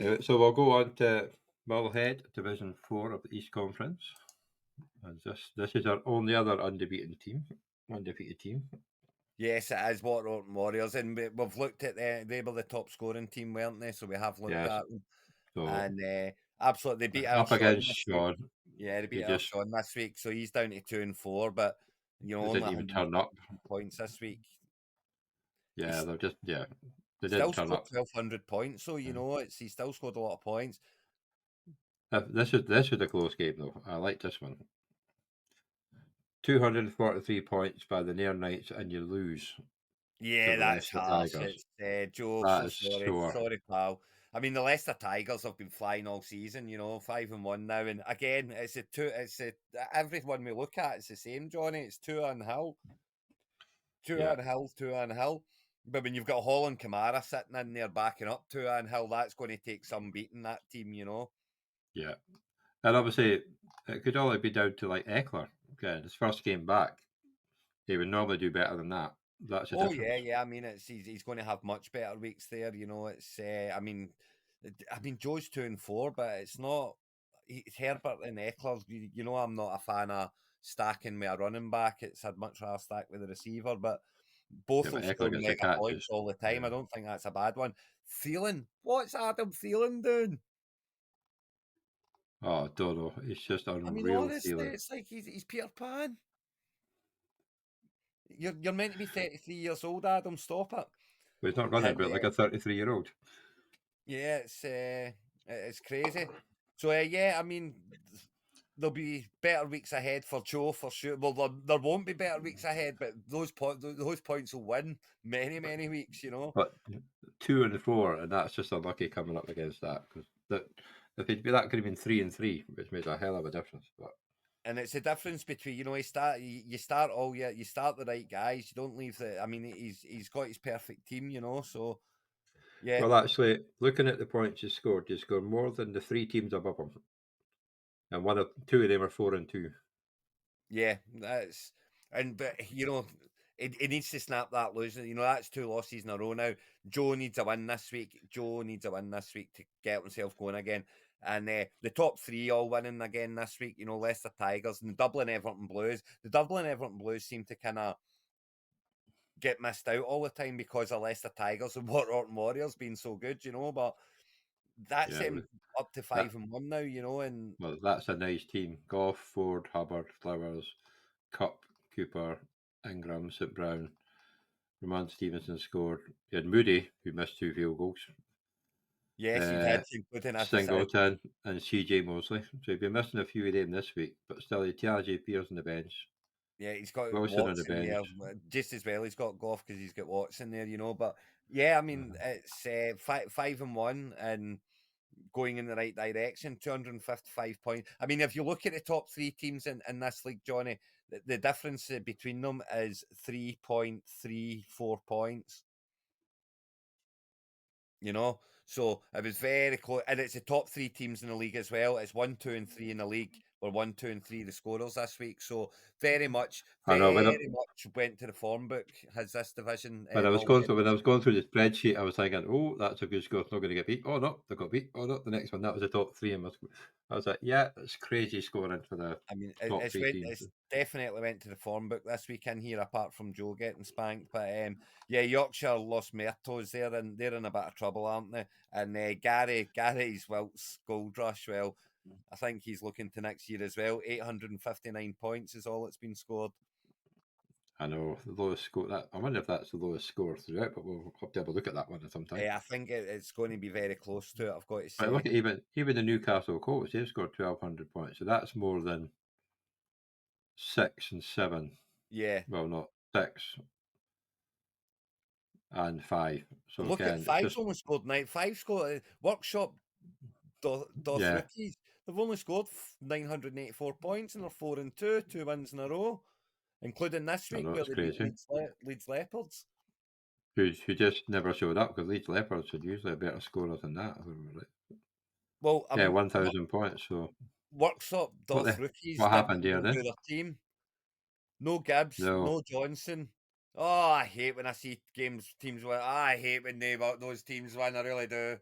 So we'll go on to Mullhead, Division 4 of the East Conference. And this is our only other undefeated team. Yes, it is Waterton Warriors, and we've looked at they were the top scoring team, weren't they? So we have looked Yes. at them, So and absolutely they beat our up Sean against this week. Sean, Yeah, they beat who our just Sean this week, so he's down to 2-4, but only didn't even turn 150 up. points this week. Yeah, He's they didn't still turn scored up. 1,200 points, so he still scored a lot of points. This is a close game though. I like this one. 243 points by the Near Knights, and you lose to Yeah, the that's Leicester harsh. Tigers. It's Joe. That So is sorry, sore. sorry, pal. I mean, the Leicester Tigers have been flying all season. 5-1 now, and again, it's a two. It's a everyone we look at, it's the same, Johnny. It's two Hill, Yeah, two Hill. But when you've got Holland Kamara sitting in there backing up two Hill, that's going to take some beating that team. yeah. And obviously, it could only be down to like Eckler. Okay, his first game back, he would normally do better than that. That's the Oh yeah, difference. yeah. I mean, he's going to have much better weeks there. It's I mean, Joe's 2-4, but it's not. It's Herbert and Eckler. I'm not a fan of stacking with a running back. I'd much rather stack with a receiver, but Yeah, both but will score Eckler gets the mega points catches. all the time. I Yeah. don't think that's a bad one. Thielen, what's Adam Thielen doing? Oh, Dodo, he's just I mean, unreal honestly, feeling. it's like he's Peter Pan. You're meant to be 33 years old, Adam. Stop it. But he's not running And about like a 33-year-old. yeah, it's crazy. So yeah, I mean, there'll be better weeks ahead for Joe for sure. Well, there won't be better weeks ahead, but those points will win many weeks. But 2-4, and that's just unlucky coming up against that because if he'd be that could have been 3-3, which makes a hell of a difference. But And it's the difference between you start all year, you start the right guys. You don't leave the. I mean, he's got his perfect team. So yeah, well, actually, looking at the points he scored more than the three teams above him, and two of them are 4-2. yeah, but it needs to snap that losing. That's two losses in a row now. Joe needs a win this week. Joe needs a win this week to get himself going again. And the top three all winning again this week. Leicester Tigers and the Dublin Everton Blues. The Dublin Everton Blues seem to kind of get missed out all the time because of Leicester Tigers and Waterton Warriors being so good. But that's Yeah, him up to that 5-1 now. And well, that's a nice team. Goff, Ford, Hubbard, Flowers, Cup, Cooper, Ingram, St Brown, Roman Stevenson scored. You had Moody, who missed two field goals. yes, he Uh, did, including a decision. Singleton and CJ Mosley. So he'd be missing a few of them this week, but still, he TJ Pierce on the bench. Yeah, he's got Wilson on the Watson bench. there just as well. He's got Goff because he's got Watson there. But yeah, I mean Uh, it's 5-1 and going in the right direction. 255 points. I mean, if you look at the top three teams in this league, Johnny, the difference between them is 3.34 points. So it was very close, and it's the top three teams in the league as well. It's 1, 2, and 3 in the league, or 1, 2, and 3 the scorers this week. So very much, I know very much went to the form book. Has this division when I was going Mullhead through when I this was going through the spreadsheet, I was thinking, "Oh, that's a good score. It's not going to get beat. Oh no, they got beat. Oh no, the next one that was the top three." And I was like, "Yeah, it's crazy scoring for the I mean, top three teams." it's definitely went to the form book this weekend here, apart from Joe getting spanked. But yeah, Yorkshire lost Mertos. They're in a bit of trouble, aren't they? And Gary's Wilts Gold Rush. Well, I think he's looking to next year as well. 859 points is all that's been scored. I know the lowest score. I wonder if that's the lowest score throughout, but we'll have to have a look at that one at some time. I think it's going to be very close to it. I've got to But look say. at even the Newcastle Colts. They've scored 1,200 points, so that's more than 6 and 7. Yeah. Well, not 6 and 5. So Look at again, it's Five's just only scored 9. Five scored Workshop Doth yeah. rookies. They've only scored 984 points and they're 4-2, 2 wins in a row, including this I week know where it's they beat crazy. Leeds Leopards. Who just never showed up because Leeds Leopards had usually a better scorer than that. Well, I Yeah, mean, 1,000 points. So Workshop Doth rookies what didn't happened even there go then? through their team. No Gibbs, No, no Johnson. Oh, I hate when I see teams win. I hate when those teams win. I really do.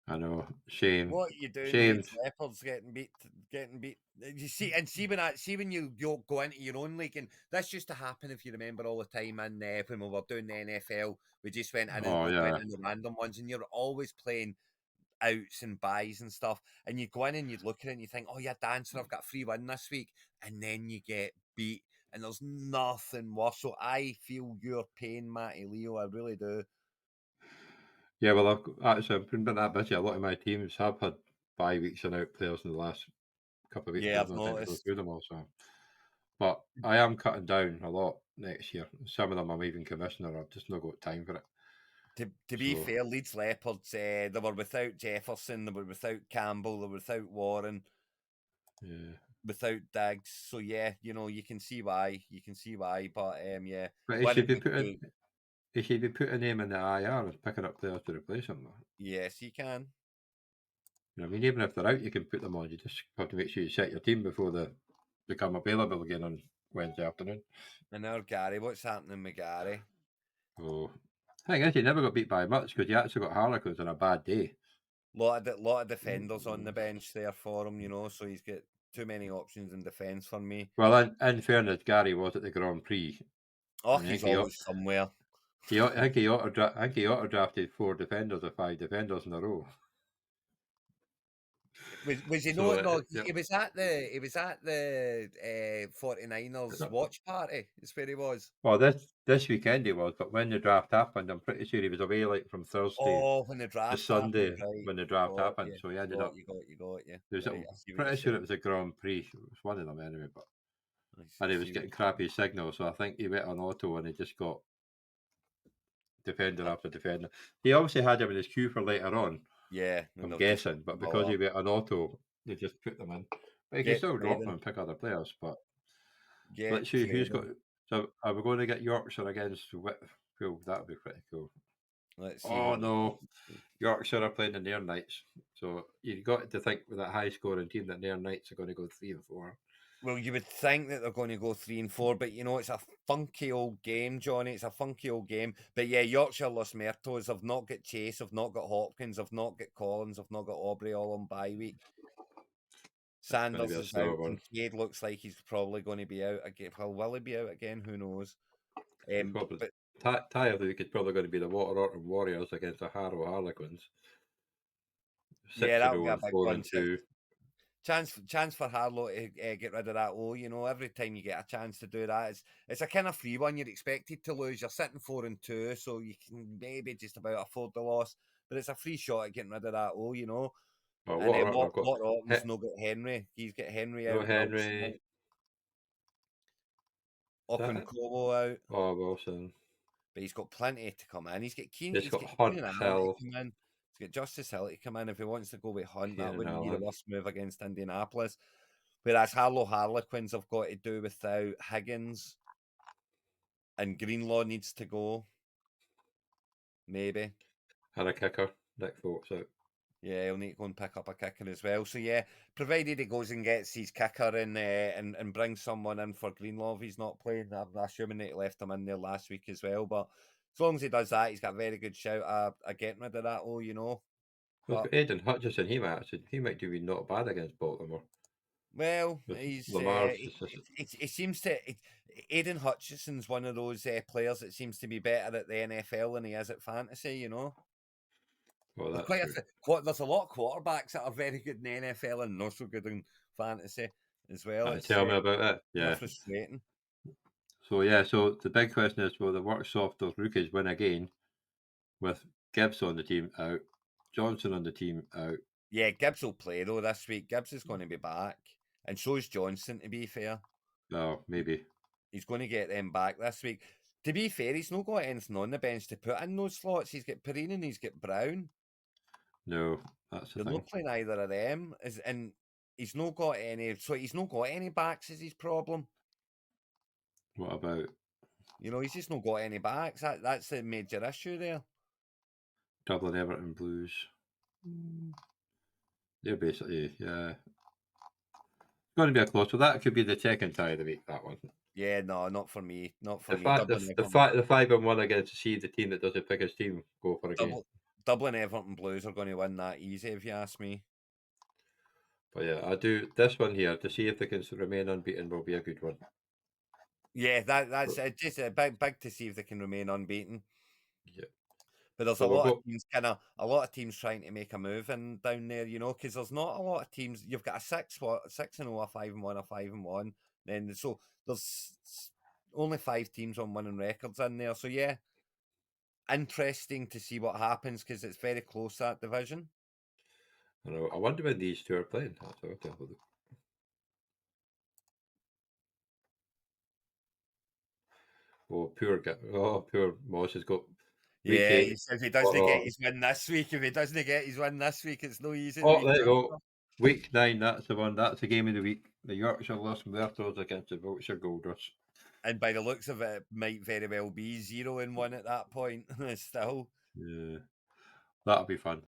I know. Shame. What are you doing, Shame. Leeds Leopards getting beat? Getting beat. You see, and see when you go into your own league, and this used to happen if you remember all the time in when we were doing the NFL. We just went in and Oh, we went yeah. in the random ones, and you're always playing outs and buys and stuff. And you go in and you look at it and you think, oh, you're dancing, I've got a free win this week. And then you get beat, and there's nothing worse. So I feel your pain, Matty Leo. I really do. Yeah, well, I've been that busy. A lot of my teams have had bye weeks and out players in the last couple of weeks, Yeah, but I've I've not time to go noticed. through them all. So, but I am cutting down a lot next year. Some of them I'm even commissioner. I've just not got time for it. To be So, fair, Leeds Leopards, they were without Jefferson, they were without Campbell, they were without Warren, yeah. without Diggs. So yeah, you can see why. You can see why. But yeah, But winning by two. he should be putting him in the IR and picking up players to replace him. Though. Yes, you can. You know, I mean, even if they're out, you can put them on. You just have to make sure you set your team before they become available again on Wednesday afternoon. And now Gary, what's happening with Gary? So, thing is, he never got beat by much because he actually got Harlequins on a bad day. Lot of defenders on the bench there for him, so he's got too many options in defence for me. Well, in fairness, Gary was at the Grand Prix, Oh, and he's always somewhere. I think he auto drafted 4 defenders or 5 defenders in a row. Was he So, not? No, yeah. he was at the 49ers watch party. Is where he was. Well, this weekend he was, but when the draft happened, I'm pretty sure he was away like from Thursday Oh, when the to draft happened, Sunday right? when the draft Got happened. you, So he ended got up. you, got you, got you. There was Right, I see what you're pretty sure it saying. was a Grand Prix. It was one of them anyway, but I and he was see what getting you're saying. crappy signal, so I think he went on auto and he just got defender Uh, after defender. He obviously had him in his queue for later on, yeah, and I'm they'll just guessing, but them all because he up. went on auto, they just put them in. But you can Get still drop them trading, and pick other players. But get let's see who's got. trading. So are we going to get Yorkshire against Whitfield? That would be pretty cool. Let's see Oh what we've got no, this week. Yorkshire are playing the Nairn Knights. So you've got to think with that high scoring team that Nairn Knights are going to go 3-4. Well, you would think that they're going to go 3-4, but it's a funky old game, Johnny. It's a funky old game. But yeah, Yorkshire Los Mertos have not got Chase, have not got Hopkins, have not got Collins, have not got Aubrey all on bye week. That's going to be Sanders a is out. slower one. Kincaid looks like he's probably going to be out again. Well, will he be out again? Who knows? Probably But tie of the week is probably going to be the Water Orton Warriors against the Harrow Harlequins. yeah, that'll 6-0 be a and big one. 4-2. Chance for Harlow to get rid of that. Oh, every time you get a chance to do that, it's a kind of free one. You're expected to lose. You're sitting 4-2, so you can maybe just about afford the loss. But it's a free shot at getting rid of that. Oh, Well, And Water Orton have got what Orton's no got Henry. He's got Henry no out. Wilson out. Henry. Is that it? Okunkowo out. Oh, Wilson. But he's got plenty to come in. He's got It's got Keenan Hunt, Allen to Hill, come in. He's got Justice Hill to come in if he wants to go with Hunt. That Kieran wouldn't be the Allen. worst move against Indianapolis. Whereas Harlequins have got to do without Higgins, and Greenlaw needs to go. Maybe. And a kicker. Nick Folks out. Yeah, he'll need to go and pick up a kicker as well. So yeah, provided he goes and gets his kicker and brings someone in for Greenlaw if he's not playing. I'm assuming that he left him in there last week as well. But as long as he does that, he's got a very good shout at getting rid of that. Well, But Aidan Hutchinson, he might do not bad against Baltimore. well, With he's Lamar's it seems to Aiden Hutchinson's one of those players that seems to be better at the NFL than he is at fantasy. well, There's that's quite true. there's a lot of quarterbacks that are very good in the NFL and not so good in fantasy as well. It's Tell me about it. kind of Yeah. frustrating. So the big question is, will the Worksofters rookies win again with Gibbs on the team out, Johnson on the team out? Yeah, Gibbs will play though this week. Gibbs is going to be back, and so is Johnson. To be fair, No, maybe. he's going to get them back this week. To be fair, he's not got anything on the bench to put in those slots. He's got Perine and he's got Brown. No, that's the They're thing. not playing either of them. And he's not got any. So he's not got any backs. Is his problem? What about He's just not got any backs. That's the major issue there. Dublin Everton Blues? They're basically, yeah. It's going to be a close. So that could be the second tie of the week, that one. Yeah, no, not for me. Not for The me. fact the 5-1 against the team that doesn't pick his team go for a game. Dublin Everton Blues are going to win that easy, if you ask me. But yeah, I do this one here to see if they can remain unbeaten will be a good one. Yeah, that's just a big to see if they can remain unbeaten. Yeah. But there's So a we'll lot go. of teams a lot of teams trying to make a move and down there, you know, because there's not a lot of teams. You've got a 6-0, a 5-1, a 5-1. Then so there's only 5 teams on winning records in there. So yeah, interesting to see what happens because it's very close, that division. I wonder when these two are playing. That's what I'll have a look. Poor Moss has got week Yeah, 8. if he doesn't get his win this week, it's no easy. Oh, there you go. Week 9, that's the one. That's the game of the week. The Yorkshire Los Muertos against the Wiltshire Gold Rush. And by the looks of it, it might very well be 0-1 at that point. Still. Yeah. That'll be fun.